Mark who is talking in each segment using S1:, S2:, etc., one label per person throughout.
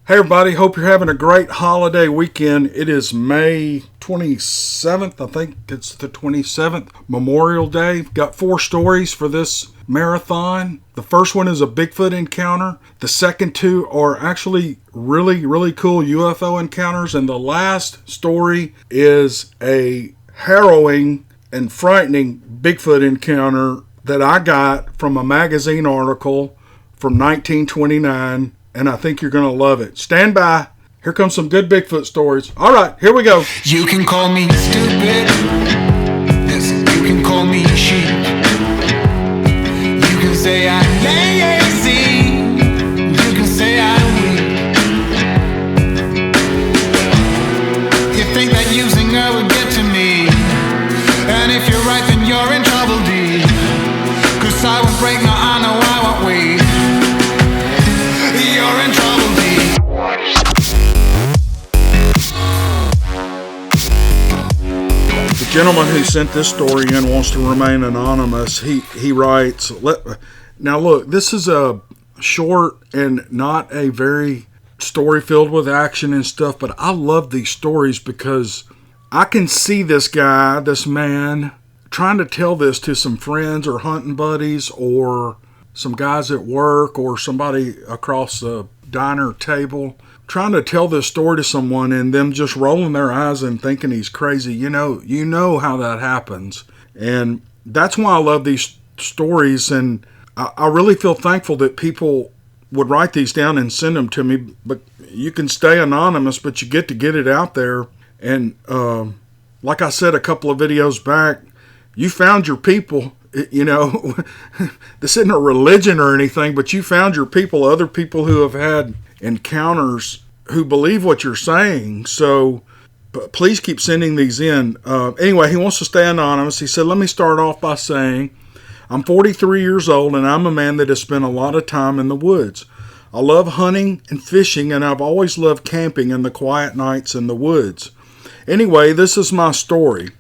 S1: Hey everybody, hope you're having a great holiday weekend. It is May 27th, I think it's the 27th, Memorial Day. Got 4 stories for this marathon. The first one is a Bigfoot encounter. The second 2 are actually really cool UFO encounters. And the last story is a harrowing and frightening Bigfoot encounter that I got from a magazine article from 1929. And I think you're going to love it. Stand by. Here comes some good Bigfoot stories. All right, here we go.
S2: You can call me stupid. Yes, you can call me sheep. You can say I'm lazy. You can say I'm weak. You think that using her would get to me. And if you're right, then you're in trouble, D. 'Cause I won't break, no, I know I won't wait. You're in trouble, D.
S1: The gentleman who sent this story in wants to remain anonymous. He writes, now look, this is a short and not a very story filled with action and stuff, but I love these stories because I can see this guy, this man, trying to tell this to some friends or hunting buddies or some guys at work or somebody across the diner table, trying to tell this story to someone and them just rolling their eyes and thinking he's crazy. You know how that happens. And that's why I love these stories. And I really feel thankful that people would write these down and send them to me. But you can stay anonymous, but you get to get it out there. And like I said a couple of videos back, you found your people. You know, this isn't a religion or anything, but you found your people, other people who have had encounters who believe what you're saying. So please keep sending these in. Anyway, he wants to stay anonymous. He said, let me start off by saying, I'm 43 years old and I'm a man that has spent a lot of time in the woods. I love hunting and fishing, and I've always loved camping and the quiet nights in the woods. Anyway, this is my story.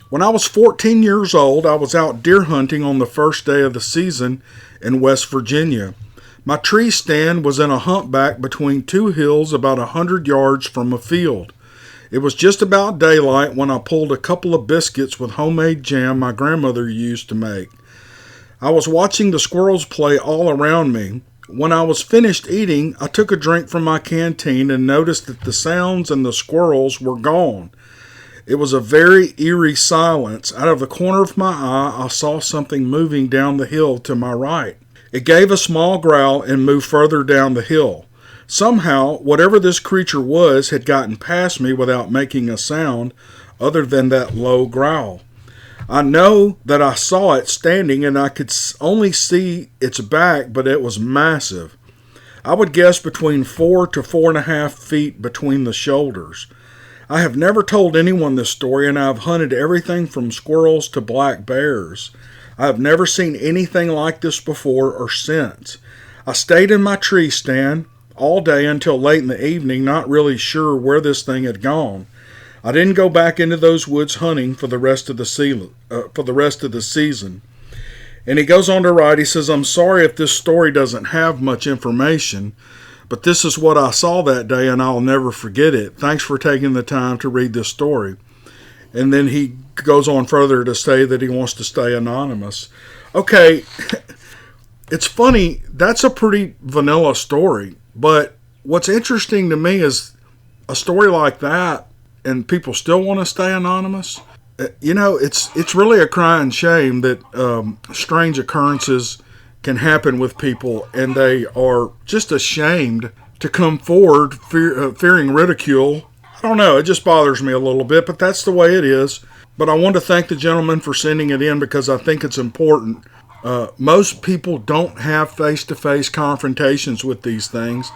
S1: When I was 14 years old, I was out deer hunting on the first day of the season in West Virginia. My tree stand was in a humpback between 2 hills about 100 yards from a field. It was just about daylight when I pulled a couple of biscuits with homemade jam my grandmother used to make. I was watching the squirrels play all around me. When I was finished eating, I took a drink from my canteen and noticed that the sounds and the squirrels were gone. It was a very eerie silence. Out of the corner of my eye, I saw something moving down the hill to my right. It gave a small growl and moved further down the hill. Somehow, whatever this creature was had gotten past me without making a sound other than that low growl. I know that I saw it standing and I could only see its back, but it was massive. I would guess between 4 to 4.5 feet between the shoulders. I have never told anyone this story, and I have hunted everything from squirrels to black bears. I have never seen anything like this before or since. I stayed in my tree stand all day until late in the evening, not really sure where this thing had gone. I didn't go back into those woods hunting for the rest of the season. And he goes on to write, he says, I'm sorry if this story doesn't have much information, but this is what I saw that day, and I'll never forget it. Thanks for taking the time to read this story. And then he goes on further to say that he wants to stay anonymous. Okay, it's funny. That's a pretty vanilla story. But what's interesting to me is a story like that, and people still want to stay anonymous. You know, it's really a crying shame that strange occurrences can happen with people, and they are just ashamed to come forward fearing ridicule. I don't know, it just bothers me a little bit, but that's the way it is. But I want to thank the gentleman for sending it in because I think it's important. Most people don't have face-to-face confrontations with these things.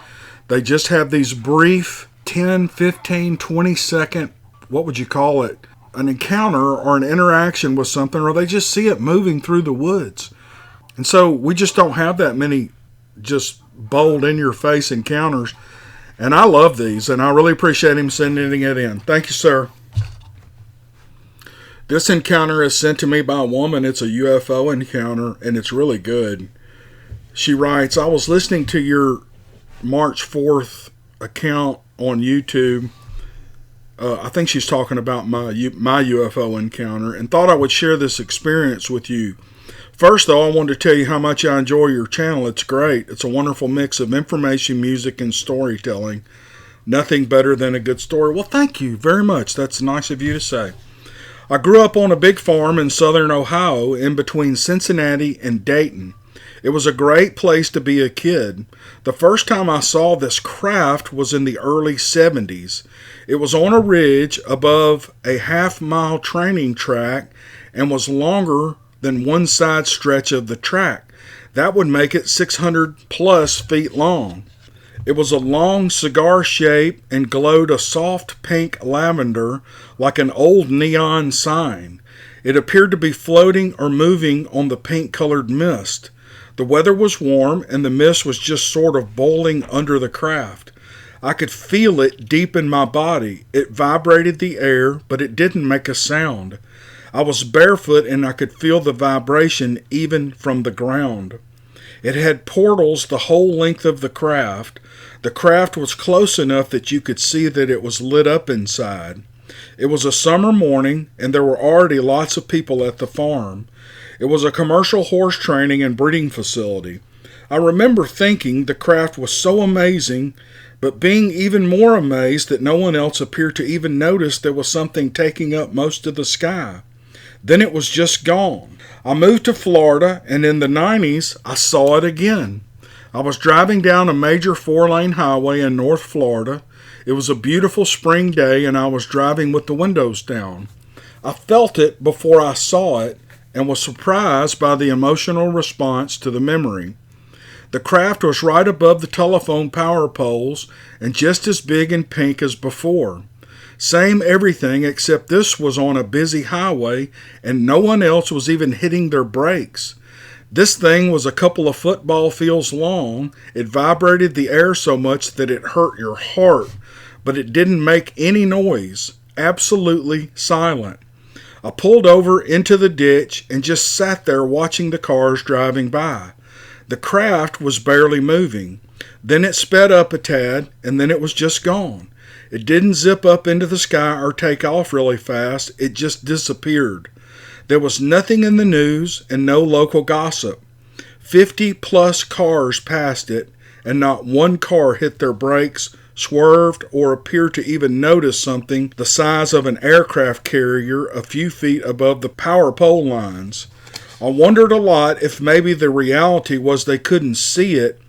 S1: They just have these brief 10, 15, 20 second, what would you call it, an encounter or an interaction with something, or they just see it moving through the woods. And so we just don't have that many just bold in-your-face encounters. And I love these, and I really appreciate him sending it in. Thank you, sir. This encounter is sent to me by a woman. It's a UFO encounter, and it's really good. She writes, I was listening to your March 4th account on YouTube. I think she's talking about my UFO encounter, and thought I would share this experience with you. First, though, I wanted to tell you how much I enjoy your channel. It's great. It's a wonderful mix of information, music, and storytelling. Nothing better than a good story. Well, thank you very much. That's nice of you to say. I grew up on a big farm in southern Ohio, in between Cincinnati and Dayton. It was a great place to be a kid. The first time I saw this craft was in the early 70s. It was on a ridge above a half-mile training track and was longer than one side stretch of the track. That would make it 600 plus feet long. It was a long cigar shape and glowed a soft pink lavender like an old neon sign. It appeared to be floating or moving on the pink-colored mist. The weather was warm and the mist was just sort of boiling under the craft. I could feel it deep in my body. It vibrated the air, but it didn't make a sound. I was barefoot and I could feel the vibration even from the ground. It had portals the whole length of the craft. The craft was close enough that you could see that it was lit up inside. It was a summer morning and there were already lots of people at the farm. It was a commercial horse training and breeding facility. I remember thinking the craft was so amazing, but being even more amazed that no one else appeared to even notice there was something taking up most of the sky. Then it was just gone. I moved to Florida, and in the 90s, I saw it again. I was driving down a major 4-lane highway in North Florida. It was a beautiful spring day, and I was driving with the windows down. I felt it before I saw it, and was surprised by the emotional response to the memory. The craft was right above the telephone power poles, and just as big and pink as before. Same everything, except this was on a busy highway and no one else was even hitting their brakes. This thing was a couple of football fields long. It vibrated the air so much that it hurt your heart, but it didn't make any noise. Absolutely silent. I pulled over into the ditch and just sat there watching the cars driving by. The craft was barely moving. Then it sped up a tad, and then it was just gone. It didn't zip up into the sky or take off really fast. It just disappeared. There was nothing in the news and no local gossip. 50-plus cars passed it, and not one car hit their brakes, swerved, or appeared to even notice something the size of an aircraft carrier a few feet above the power pole lines. I wondered a lot if maybe the reality was they couldn't see it,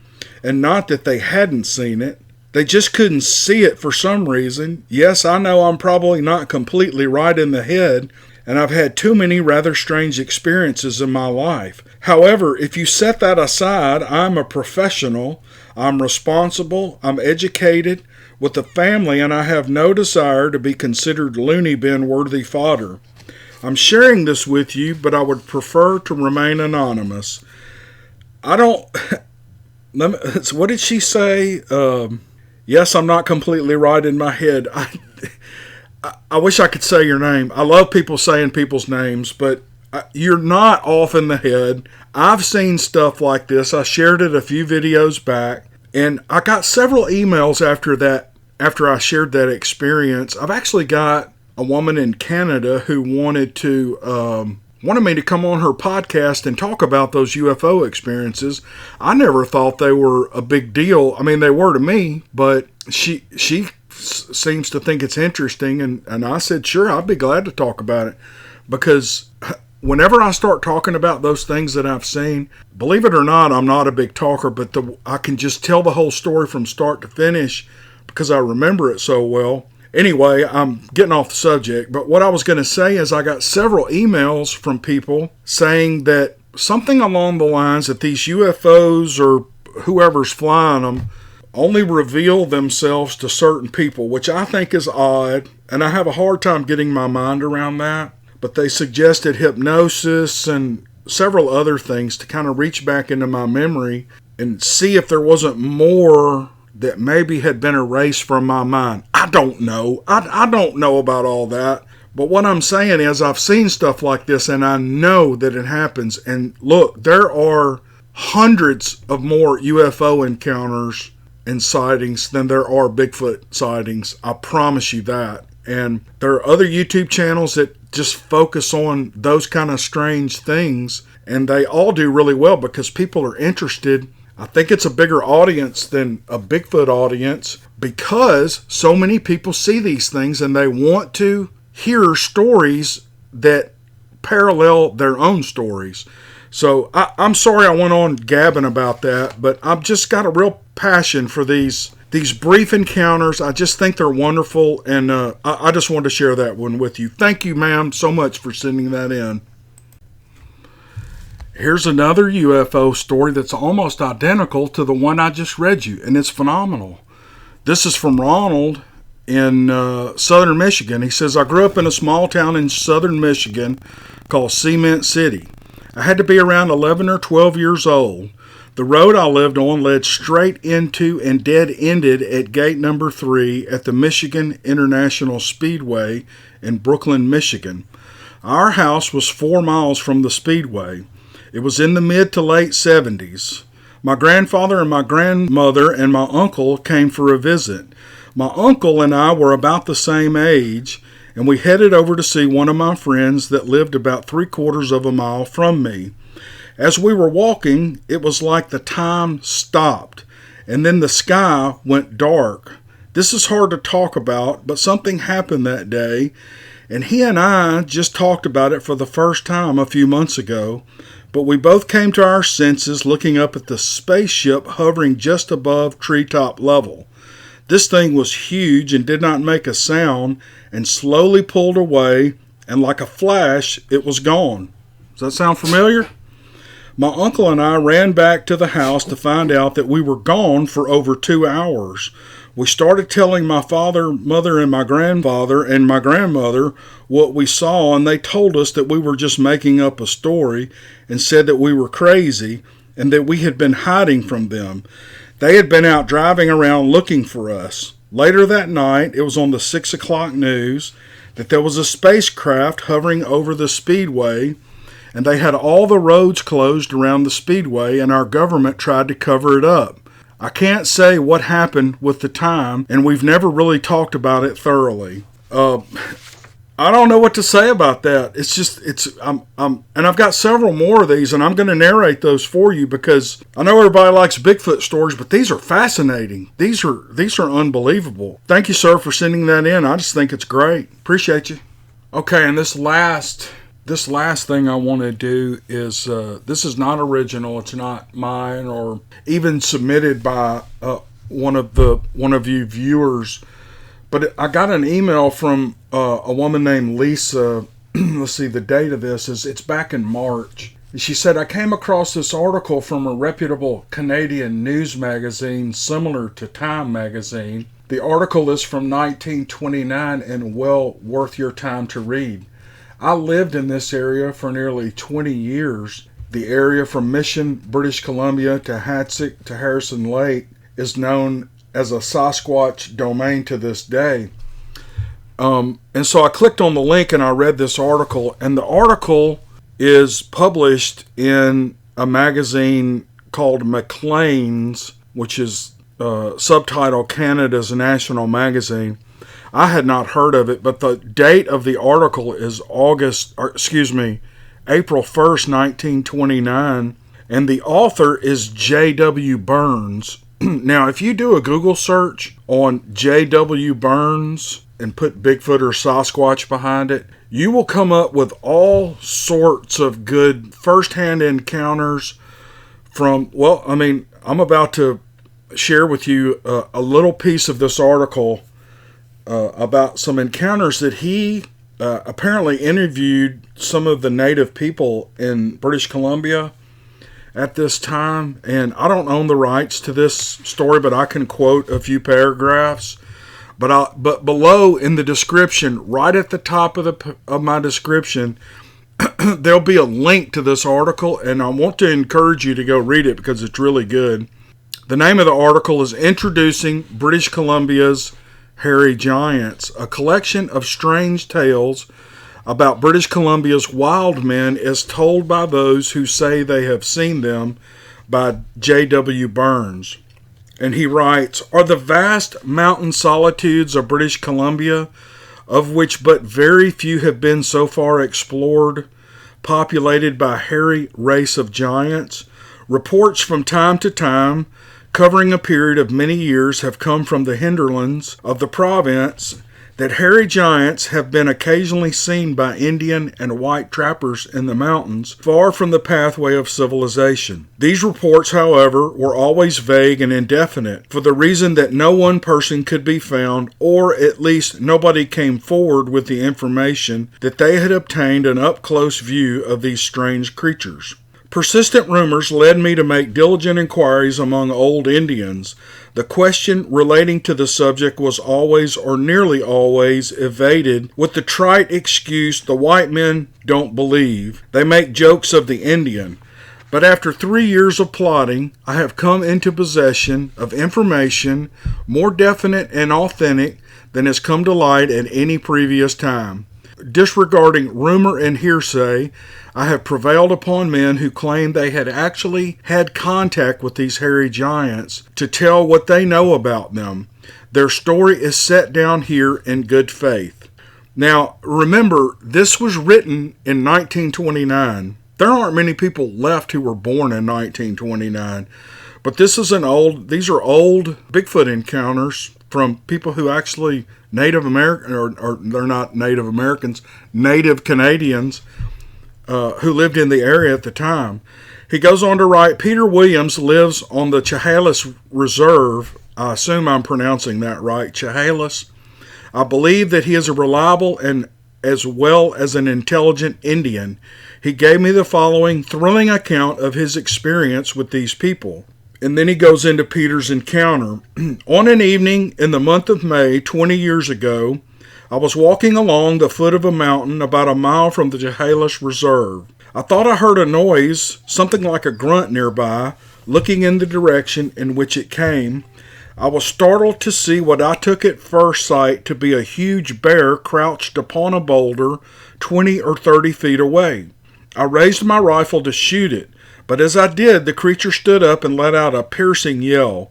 S1: and not that they hadn't seen it. They just couldn't see it for some reason. Yes, I know I'm probably not completely right in the head, and I've had too many rather strange experiences in my life. However, if you set that aside, I'm a professional, I'm responsible, I'm educated, with a family, and I have no desire to be considered loony bin worthy fodder. I'm sharing this with you, but I would prefer to remain anonymous. I don't... What did she say? Yes, I'm not completely right in my head. I wish I could say your name. I love people saying people's names, but you're not off in the head. I've seen stuff like this. I shared it a few videos back, and I got several emails after I shared that experience. I've actually got a woman in Canada who wanted me to come on her podcast and talk about those UFO experiences. I never thought they were a big deal. I mean, they were to me, but she seems to think it's interesting, and I said, sure, I'd be glad to talk about it, because whenever I start talking about those things that I've seen, believe it or not, I'm not a big talker, but I can just tell the whole story from start to finish because I remember it so well. Anyway, I'm getting off the subject, but what I was going to say is I got several emails from people saying that something along the lines that these UFOs or whoever's flying them only reveal themselves to certain people, which I think is odd, and I have a hard time getting my mind around that. But they suggested hypnosis and several other things to kind of reach back into my memory and see if there wasn't more that maybe had been erased from my mind. I don't know. I don't know about all that. But what I'm saying is I've seen stuff like this, and I know that it happens. And look, there are hundreds of more UFO encounters and sightings than there are Bigfoot sightings. I promise you that. And there are other YouTube channels that just focus on those kind of strange things, and they all do really well because people are interested. I think it's a bigger audience than a Bigfoot audience because so many people see these things and they want to hear stories that parallel their own stories. So I'm sorry I went on gabbing about that, but I've just got a real passion for these brief encounters. I just think they're wonderful, and I just wanted to share that one with you. Thank you, ma'am, so much for sending that in. Here's another UFO story that's almost identical to the one I just read you, and it's phenomenal. This is from Ronald in southern Michigan. He says, I grew up in a small town in southern Michigan called Cement City. I had to be around 11 or 12 years old. The road I lived on led straight into and dead-ended at gate number 3 at the Michigan International Speedway in Brooklyn, Michigan. Our house was 4 miles from the Speedway. It was in the mid to late 70s. My grandfather and my grandmother and my uncle came for a visit. My uncle and I were about the same age, and we headed over to see one of my friends that lived about 3/4 of a mile from me. As we were walking, it was like the time stopped, and then the sky went dark. This is hard to talk about, but something happened that day, and he and I just talked about it for the first time a few months ago, but we both came to our senses looking up at the spaceship hovering just above treetop level. This thing was huge and did not make a sound and slowly pulled away, and like a flash, it was gone. Does that sound familiar? My uncle and I ran back to the house to find out that we were gone for over 2 hours. We started telling my father, mother, and my grandfather and my grandmother what we saw, and they told us that we were just making up a story and said that we were crazy and that we had been hiding from them. They had been out driving around looking for us. Later that night, it was on the 6 o'clock news that there was a spacecraft hovering over the Speedway, and they had all the roads closed around the Speedway, and our government tried to cover it up. I can't say what happened with the time, and we've never really talked about it thoroughly. I don't know what to say about that. And I've got several more of these, and I'm going to narrate those for you because I know everybody likes Bigfoot stories, but these are fascinating. These are unbelievable. Thank you, sir, for sending that in. I just think it's great. Appreciate you. Okay, and this last thing I want to do is this is not original. It's not mine or even submitted by one of you viewers. But I got an email from a woman named Lisa. Let's see, the date of this it's back in March. She said, I came across this article from a reputable Canadian news magazine similar to Time magazine. The article is from 1929 and well worth your time to read. I lived in this area for nearly 20 years. The area from Mission, British Columbia to Hatzick to Harrison Lake is known as a Sasquatch domain to this day. And so I clicked on the link and I read this article, and the article is published in a magazine called McClean's, which is subtitled Canada's National Magazine. I had not heard of it, but the date of the article is April 1st, 1929, and the author is J.W. Burns. Now, if you do a Google search on J.W. Burns and put Bigfoot or Sasquatch behind it, you will come up with all sorts of good first-hand encounters from, I'm about to share with you a little piece of this article about some encounters that he apparently interviewed some of the native people in British Columbia at this time, and I don't own the rights to this story, but I can quote a few paragraphs. But below in the description, right at the top of my description, there'll be a link to this article, and I want to encourage you to go read it because it's really good. The name of the article is Introducing British Columbia's Hairy Giants, a collection of strange tales about British Columbia's wild men as told by those who say they have seen them, by J.W. Burns. And he writes, "Are the vast mountain solitudes of British Columbia, of which but very few have been so far explored, populated by a hairy race of giants? Reports from time to time, covering a period of many years, have come from the hinterlands of the province that hairy giants have been occasionally seen by Indian and white trappers in the mountains, far from the pathway of civilization. These reports, however, were always vague and indefinite, for the reason that no one person could be found, or at least nobody came forward with the information that they had obtained an up-close view of these strange creatures. Persistent rumors led me to make diligent inquiries among old Indians. The question relating to the subject was always, or nearly always, evaded with the trite excuse, the white men don't believe. They make jokes of the Indian. But after 3 years of plotting, I have come into possession of information more definite and authentic than has come to light at any previous time. Disregarding rumor and hearsay, I have prevailed upon men who claim they had actually had contact with these hairy giants to tell what they know about them. Their story is set down here in good faith." Now, remember, this was written in 1929. There aren't many people left who were born in 1929, but these are old Bigfoot encounters from people who actually Native American, or they're not Native Americans, Native Canadians, who lived in the area at the time. He goes on to write, "Peter Williams lives on the Chehalis Reserve." I assume I'm pronouncing that right, Chehalis. "I believe that he is a reliable and as well as an intelligent Indian. He gave me the following thrilling account of his experience with these people." And then he goes into Peter's encounter. "On an evening in the month of May, 20 years ago, I was walking along the foot of a mountain about a mile from the Chehalis Reserve. I thought I heard a noise, something like a grunt nearby. Looking in the direction in which it came, I was startled to see what I took at first sight to be a huge bear crouched upon a boulder 20 or 30 feet away. I raised my rifle to shoot it, but as I did, the creature stood up and let out a piercing yell.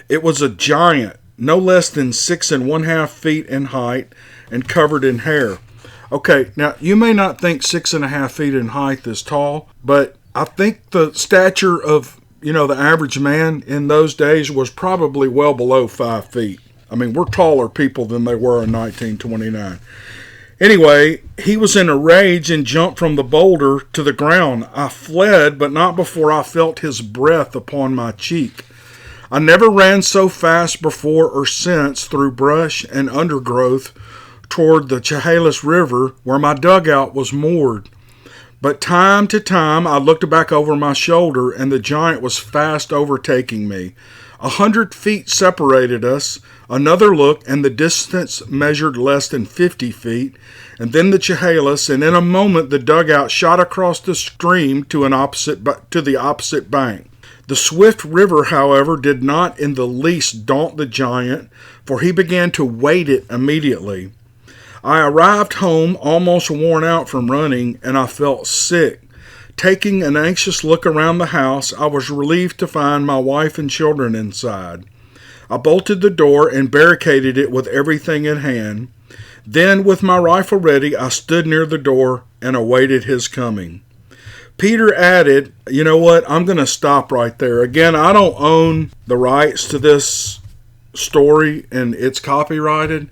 S1: It was a giant, no less than 6½ feet in height and covered in hair." Okay, now you may not think 6½ feet in height is tall, but I think the stature of, the average man in those days was probably well below 5 feet. I mean, we're taller people than they were in 1929. Anyway, he was in a rage and jumped from the boulder to the ground. I fled, but not before I felt his breath upon my cheek. I never ran so fast before or since through brush and undergrowth toward the Chehalis River where my dugout was moored. But time to time I looked back over my shoulder and the giant was fast overtaking me. 100 feet separated us. Another look and the distance measured less than 50 feet, and then the Chehalis, and in a moment the dugout shot across the stream to the opposite bank. The swift river, however, did not in the least daunt the giant, for he began to wade it immediately. I arrived home almost worn out from running, and I felt sick. Taking an anxious look around the house, I was relieved to find my wife and children inside. I bolted the door and barricaded it with everything in hand. Then, with my rifle ready, I stood near the door and awaited his coming. Peter added, "You know what? I'm going to stop right there. Again, I don't own the rights to this story, and it's copyrighted,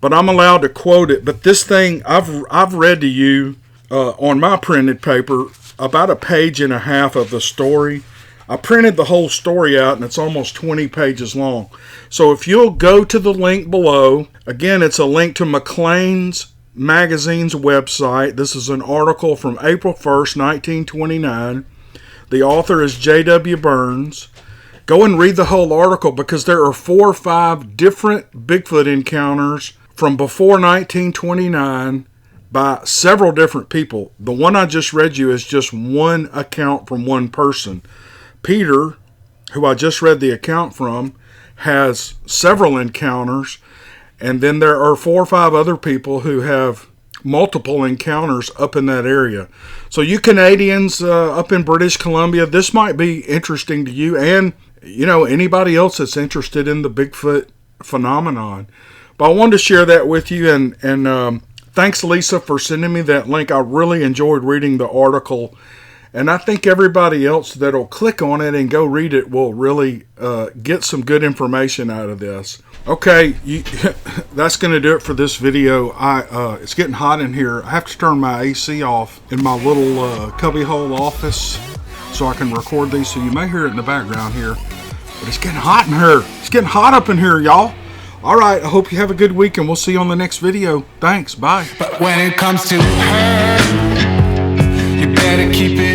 S1: but I'm allowed to quote it. But this thing, I've read to you on my printed paper about a page and a half of the story. I printed the whole story out, and it's almost 20 pages long. So if you'll go to the link below, again, it's a link to McClean's magazine's website. This is an article from April 1st, 1929. The author is J.W. Burns. Go and read the whole article because there are 4 or 5 different Bigfoot encounters from before 1929 by several different people. The one I just read you is just one account from one person. Peter, who I just read the account from, has several encounters, and then there are 4 or 5 other people who have multiple encounters up in that area. So you Canadians up in British Columbia, this might be interesting to you, and anybody else that's interested in the Bigfoot phenomenon. But I wanted to share that with you, and thanks, Lisa, for sending me that link. I really enjoyed reading the article, and I think everybody else that'll click on it and go read it will really get some good information out of this. Okay, that's going to do it for this video. It's getting hot in here. I have to turn my AC off in my little cubbyhole office so I can record these, so you may hear it in the background here. But it's getting hot in here. It's getting hot up in here, y'all. All right, I hope you have a good week, and we'll see you on the next video. Thanks, bye.
S2: But when it comes to her, you better keep it